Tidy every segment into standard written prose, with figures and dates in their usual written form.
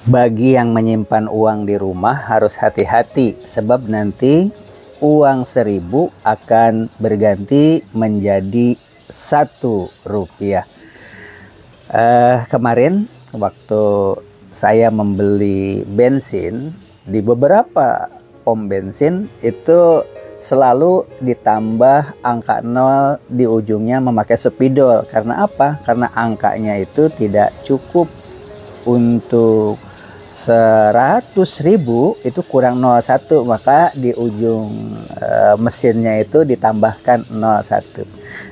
Bagi yang menyimpan uang di rumah harus hati-hati, sebab nanti uang 1.000 akan berganti menjadi Rp1. Kemarin waktu saya membeli bensin di beberapa pom bensin itu selalu ditambah angka 0 di ujungnya memakai spidol. Karena apa? Karena angkanya itu tidak cukup untuk 100.000, itu kurang 01, maka di ujung mesinnya itu ditambahkan 01.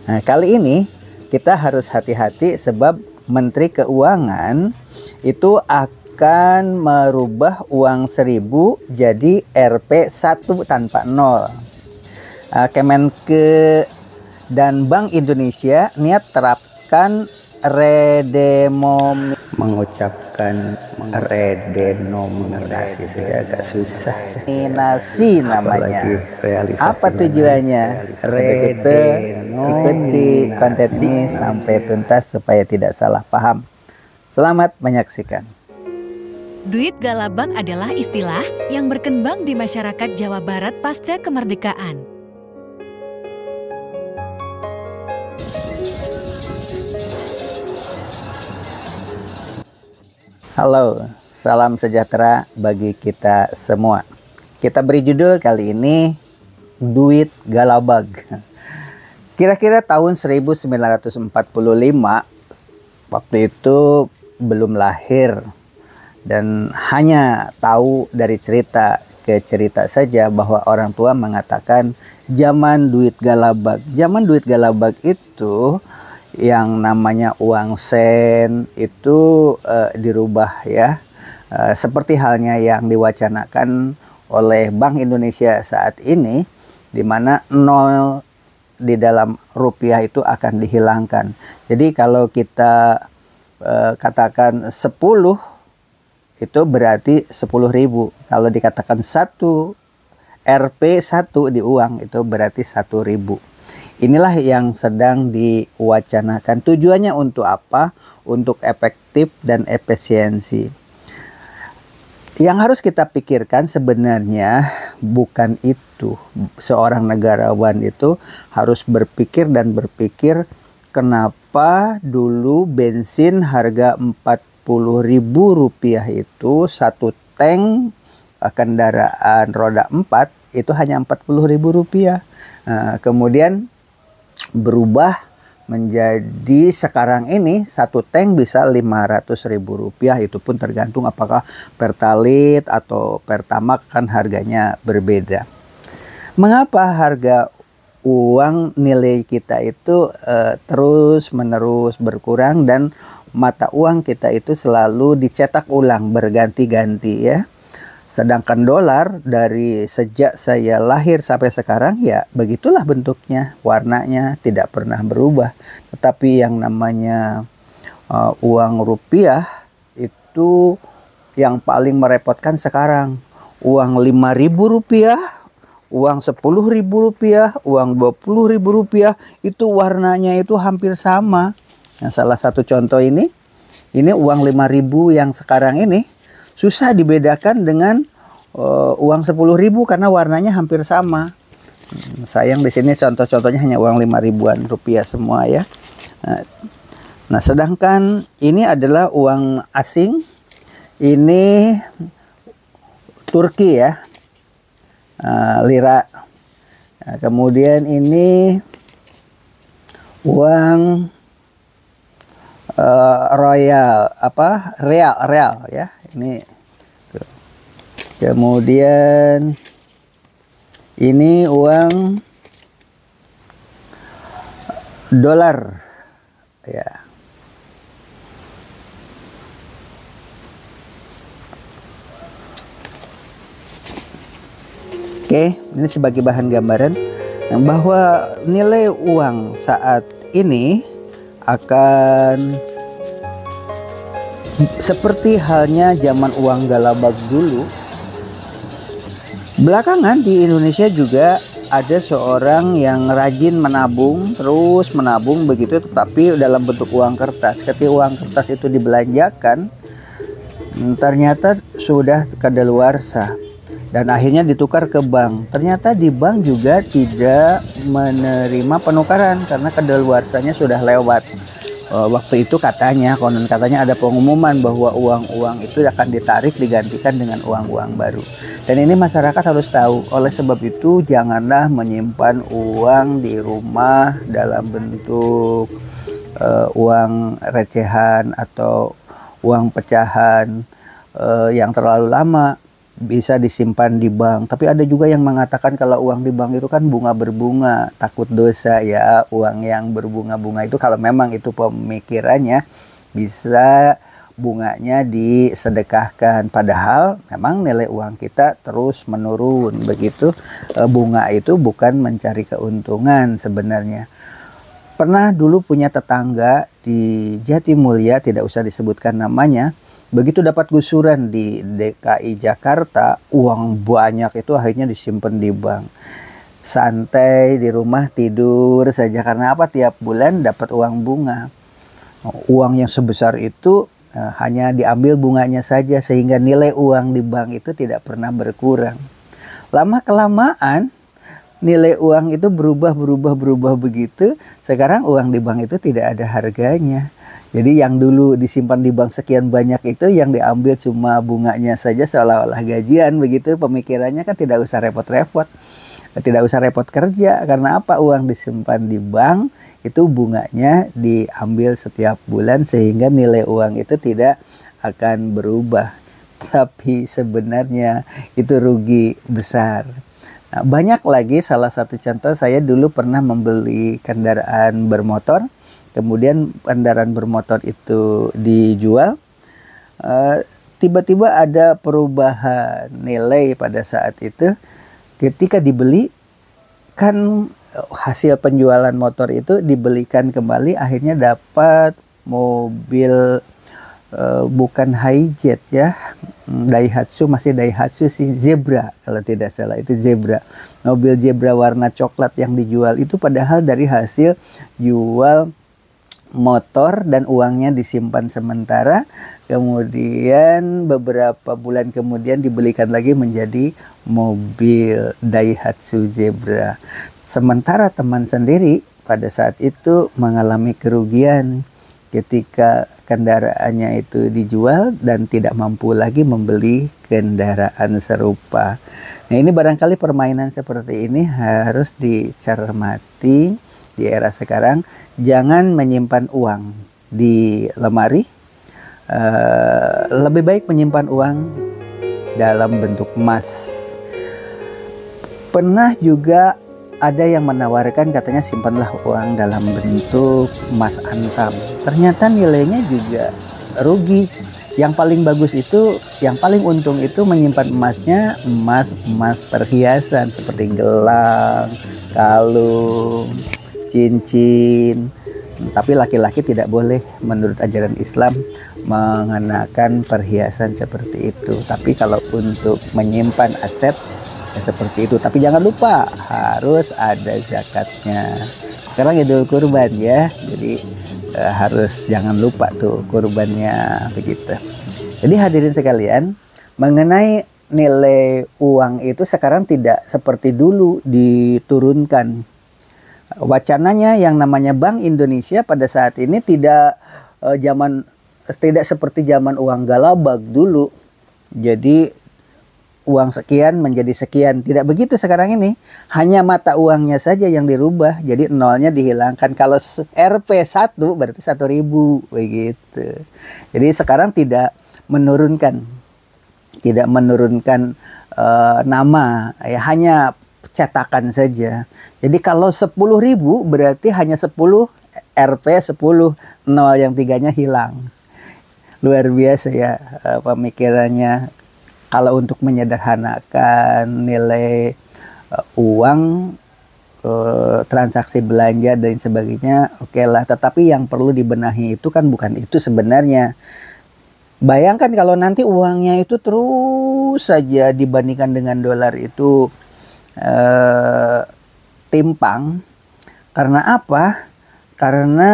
Nah, kali ini kita harus hati-hati sebab Menteri Keuangan itu akan merubah uang 1.000 jadi Rp1 tanpa 0. Kemenke dan Bank Indonesia niat terapkan mengucapkan redenominasi saja agak susah. Nominasi namanya. Apa tujuannya? Ikuti konten ini sampai tuntas supaya tidak salah paham. Selamat menyaksikan. Duit galabak adalah istilah yang berkembang di masyarakat Jawa Barat pasca kemerdekaan. Halo, salam sejahtera bagi kita semua. Kita beri judul kali ini duit galabag. Kira-kira tahun 1945, waktu itu belum lahir dan hanya tahu dari cerita ke cerita saja bahwa orang tua mengatakan zaman duit galabag. Zaman duit galabag itu yang namanya uang sen itu dirubah ya, seperti halnya yang diwacanakan oleh Bank Indonesia saat ini, di mana 0 di dalam rupiah itu akan dihilangkan. Jadi kalau kita katakan 10 itu berarti 10.000. Kalau dikatakan 1 Rp1 di uang itu berarti 1.000. Inilah yang sedang diwacanakan. Tujuannya untuk apa? Untuk efektif dan efisiensi. Yang harus kita pikirkan sebenarnya bukan itu. Seorang negarawan itu harus berpikir dan berpikir kenapa dulu bensin harga Rp40.000 itu satu tank kendaraan roda 4 itu hanya Rp40.000. Kemudian berubah menjadi sekarang ini satu tank bisa Rp500.000. Itu pun tergantung apakah Pertalite atau Pertamax, kan harganya berbeda. Mengapa harga uang nilai kita itu terus menerus berkurang dan mata uang kita itu selalu dicetak ulang berganti-ganti ya? Sedangkan dolar dari sejak saya lahir sampai sekarang ya begitulah bentuknya, warnanya tidak pernah berubah. Tetapi yang namanya uang rupiah itu yang paling merepotkan sekarang. Uang Rp5.000, uang Rp10.000, uang Rp20.000 itu warnanya itu hampir sama. Yang salah satu contoh ini uang Rp5.000 yang sekarang ini susah dibedakan dengan uang Rp10.000 karena warnanya hampir sama. Sayang di sini contoh-contohnya hanya uang Rp5.000-an semua ya. Nah, sedangkan ini adalah uang asing. Ini Turki ya, lira. Nah, kemudian ini uang real ya. Ini kemudian ini uang dolar ya. Oke, ini sebagai bahan gambaran bahwa nilai uang saat ini akan seperti halnya zaman uang galabag dulu. Belakangan di Indonesia juga ada seorang yang rajin menabung, terus menabung begitu, tetapi dalam bentuk uang kertas. Ketika uang kertas itu dibelanjakan, Ternyata sudah kadaluarsa dan akhirnya ditukar ke bank. Ternyata di bank juga tidak menerima penukaran karena kadaluarsanya sudah lewat. Waktu itu katanya, konon katanya ada pengumuman bahwa uang-uang itu akan ditarik digantikan dengan uang-uang baru. Dan ini masyarakat harus tahu. Oleh sebab itu janganlah menyimpan uang di rumah dalam bentuk uang recehan atau uang pecahan yang terlalu lama. Bisa disimpan di bank. Tapi ada juga yang mengatakan kalau uang di bank itu kan bunga berbunga, takut dosa ya. Uang yang berbunga-bunga itu kalau memang itu pemikirannya, bisa bunganya disedekahkan. Padahal memang nilai uang kita terus menurun. Begitu, bunga itu bukan mencari keuntungan sebenarnya. Pernah dulu punya tetangga di Jatimulya, tidak usah disebutkan namanya. Begitu dapat gusuran di DKI Jakarta, uang banyak itu akhirnya disimpan di bank. Santai di rumah, tidur saja. Karena apa? Tiap bulan dapat uang bunga. Uang yang sebesar itu hanya diambil bunganya saja, sehingga nilai uang di bank itu tidak pernah berkurang. Lama-kelamaan nilai uang itu berubah begitu. Sekarang uang di bank itu tidak ada harganya. Jadi yang dulu disimpan di bank sekian banyak itu yang diambil cuma bunganya saja, seolah-olah gajian begitu. Pemikirannya kan tidak usah repot-repot. Tidak usah repot kerja. Karena apa? Uang disimpan di bank itu bunganya diambil setiap bulan, sehingga nilai uang itu tidak akan berubah. Tapi sebenarnya itu rugi besar. Nah, banyak lagi. Salah satu contoh, saya dulu pernah membeli kendaraan bermotor. Kemudian kendaraan bermotor itu dijual. Tiba-tiba ada perubahan nilai pada saat itu. Ketika dibeli, kan hasil penjualan motor itu dibelikan kembali. Akhirnya dapat mobil, bukan Hijet ya, Daihatsu, masih Daihatsu sih, Zebra kalau tidak salah, itu Zebra. Mobil Zebra warna coklat yang dijual itu padahal dari hasil jual motor dan uangnya disimpan sementara. Kemudian beberapa bulan kemudian dibelikan lagi menjadi mobil Daihatsu Zebra. Sementara teman sendiri pada saat itu mengalami kerugian ketika kendaraannya itu dijual dan tidak mampu lagi membeli kendaraan serupa. Nah, ini barangkali permainan seperti ini harus dicermati di era sekarang. Jangan menyimpan uang di lemari. Lebih baik menyimpan uang dalam bentuk emas. Pernah juga ada yang menawarkan, katanya simpanlah uang dalam bentuk emas antam. Ternyata nilainya juga rugi. Yang paling bagus itu, yang paling untung itu menyimpan emasnya emas perhiasan seperti gelang, kalung, cincin. Tapi laki-laki tidak boleh menurut ajaran Islam mengenakan perhiasan seperti itu. Tapi kalau untuk menyimpan aset ya seperti itu. Tapi jangan lupa harus ada zakatnya. Sekarang Idul Kurban ya, jadi harus jangan lupa tuh kurbannya begitu. Jadi hadirin sekalian, mengenai nilai uang itu sekarang tidak seperti dulu diturunkan. Wacananya yang namanya Bank Indonesia pada saat ini tidak seperti zaman uang galabag dulu. Jadi uang sekian menjadi sekian, tidak begitu sekarang ini. Hanya mata uangnya saja yang dirubah. Jadi nolnya dihilangkan. Kalau Rp1 berarti 1.000 begitu. Jadi sekarang tidak menurunkan nama ya, hanya cetakan saja. Jadi kalau 10.000 berarti hanya 10 Rp 10, nol yang tiganya hilang. Luar biasa ya pemikirannya. Kalau untuk menyederhanakan nilai uang, transaksi belanja dan sebagainya, oke lah. Tetapi yang perlu dibenahi itu kan bukan itu sebenarnya. Bayangkan kalau nanti uangnya itu terus saja dibandingkan dengan dolar itu timpang. Karena apa? Karena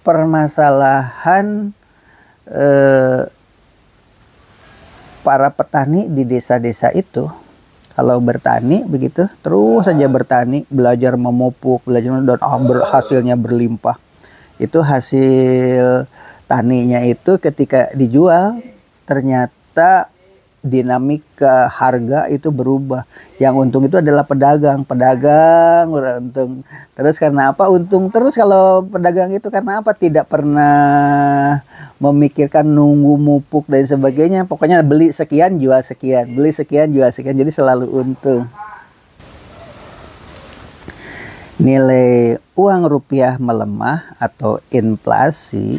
permasalahan para petani di desa-desa itu kalau bertani begitu terus saja bertani, belajar memupuk, belajar dan hasilnya berlimpah. Itu hasil taninya itu ketika dijual ternyata dinamika harga itu berubah. Yang untung itu adalah pedagang beruntung. Terus karena apa? Untung terus kalau pedagang itu karena apa? Tidak pernah memikirkan nunggu mupuk dan sebagainya. Pokoknya beli sekian, jual sekian, beli sekian, jual sekian. Jadi selalu untung. Nilai uang rupiah melemah atau inflasi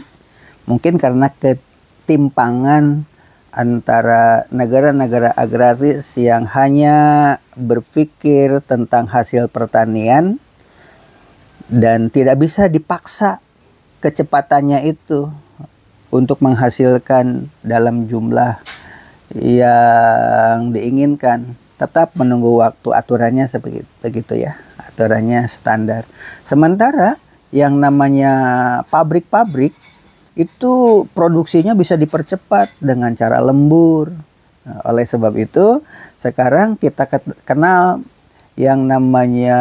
mungkin karena ketimpangan antara negara-negara agraris yang hanya berpikir tentang hasil pertanian dan tidak bisa dipaksa kecepatannya itu untuk menghasilkan dalam jumlah yang diinginkan. Tetap menunggu waktu, aturannya begitu ya, aturannya standar. Sementara yang namanya pabrik-pabrik itu produksinya bisa dipercepat dengan cara lembur. Nah, oleh sebab itu sekarang kita kenal yang namanya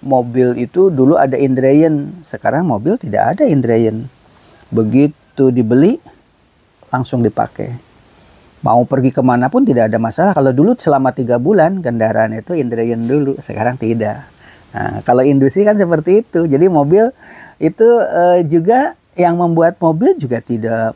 mobil itu dulu ada Indrayeen, sekarang mobil tidak ada Indrayeen. Begitu dibeli langsung dipakai. Mau pergi kemana pun tidak ada masalah. Kalau dulu selama 3 bulan kendaraan itu Indrayeen dulu, sekarang tidak. Nah, kalau industri kan seperti itu. Jadi mobil itu juga yang membuat mobil juga tidak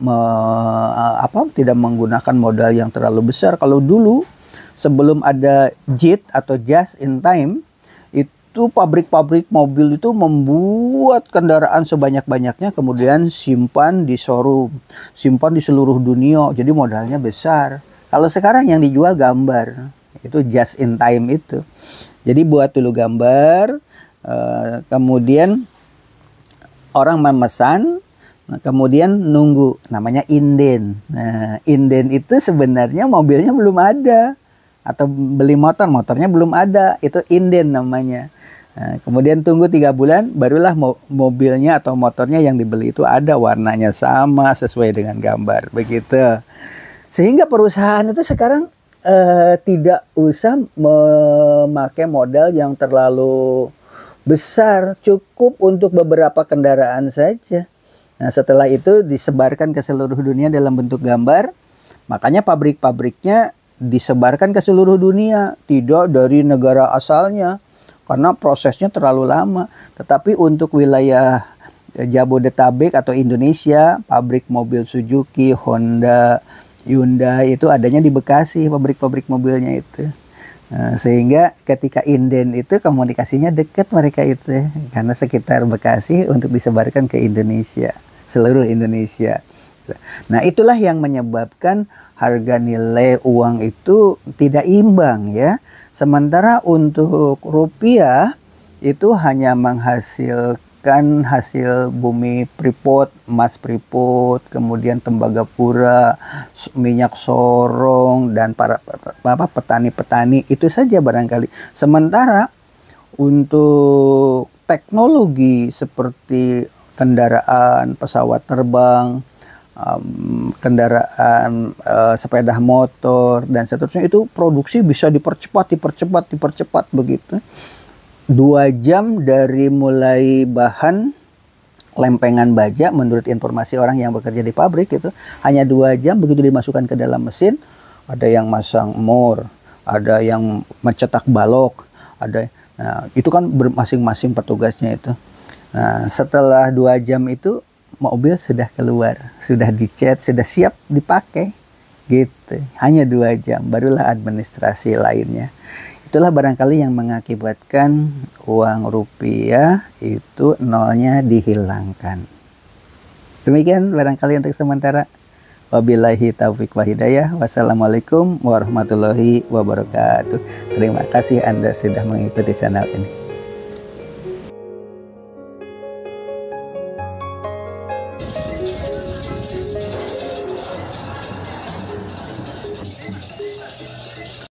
menggunakan modal yang terlalu besar. Kalau dulu sebelum ada JIT atau just in time, itu pabrik-pabrik mobil itu membuat kendaraan sebanyak-banyaknya kemudian simpan di showroom, simpan di seluruh dunia. Jadi modalnya besar. Kalau sekarang yang dijual gambar, itu just in time itu. Jadi buat dulu gambar, kemudian orang memesan, kemudian nunggu, namanya inden. Nah, inden itu sebenarnya mobilnya belum ada. Atau beli motornya belum ada. Itu inden namanya. Nah, kemudian tunggu 3 bulan, barulah mobilnya atau motornya yang dibeli itu ada, warnanya sama, sesuai dengan gambar. Begitu. Sehingga perusahaan itu sekarang tidak usah memakai modal yang terlalu besar. Cukup untuk beberapa kendaraan saja. Nah, setelah itu disebarkan ke seluruh dunia dalam bentuk gambar. Makanya pabrik-pabriknya disebarkan ke seluruh dunia, tidak dari negara asalnya. Karena prosesnya terlalu lama. Tetapi untuk wilayah Jabodetabek atau Indonesia, pabrik mobil Suzuki, Honda, Hyundai itu adanya di Bekasi, pabrik-pabrik mobilnya itu. Nah, sehingga ketika inden itu komunikasinya dekat mereka itu. Karena sekitar Bekasi untuk disebarkan ke Indonesia. Seluruh Indonesia. Nah, itulah yang menyebabkan harga nilai uang itu tidak imbang ya. Sementara untuk rupiah itu hanya menghasilkan hasil bumi Freeport, emas Freeport, kemudian Tembagapura, minyak sorong dan para petani-petani itu saja barangkali. Sementara untuk teknologi seperti kendaraan, pesawat terbang, kendaraan sepeda motor dan seterusnya itu produksi bisa dipercepat begitu. 2 jam dari mulai bahan lempengan baja menurut informasi orang yang bekerja di pabrik itu hanya 2 jam begitu dimasukkan ke dalam mesin. Ada yang masang mor, ada yang mencetak balok, ada. Nah, itu kan masing-masing petugasnya itu. Nah, setelah 2 jam itu mobil sudah keluar, sudah dicat, sudah siap dipakai gitu. Hanya 2 jam, barulah administrasi lainnya. Itulah barangkali yang mengakibatkan uang rupiah itu nolnya dihilangkan. Demikian barangkali untuk sementara. Wabillahi taufiq wa hidayah. Wassalamualaikum warahmatullahi wabarakatuh. Terima kasih Anda sudah mengikuti channel ini.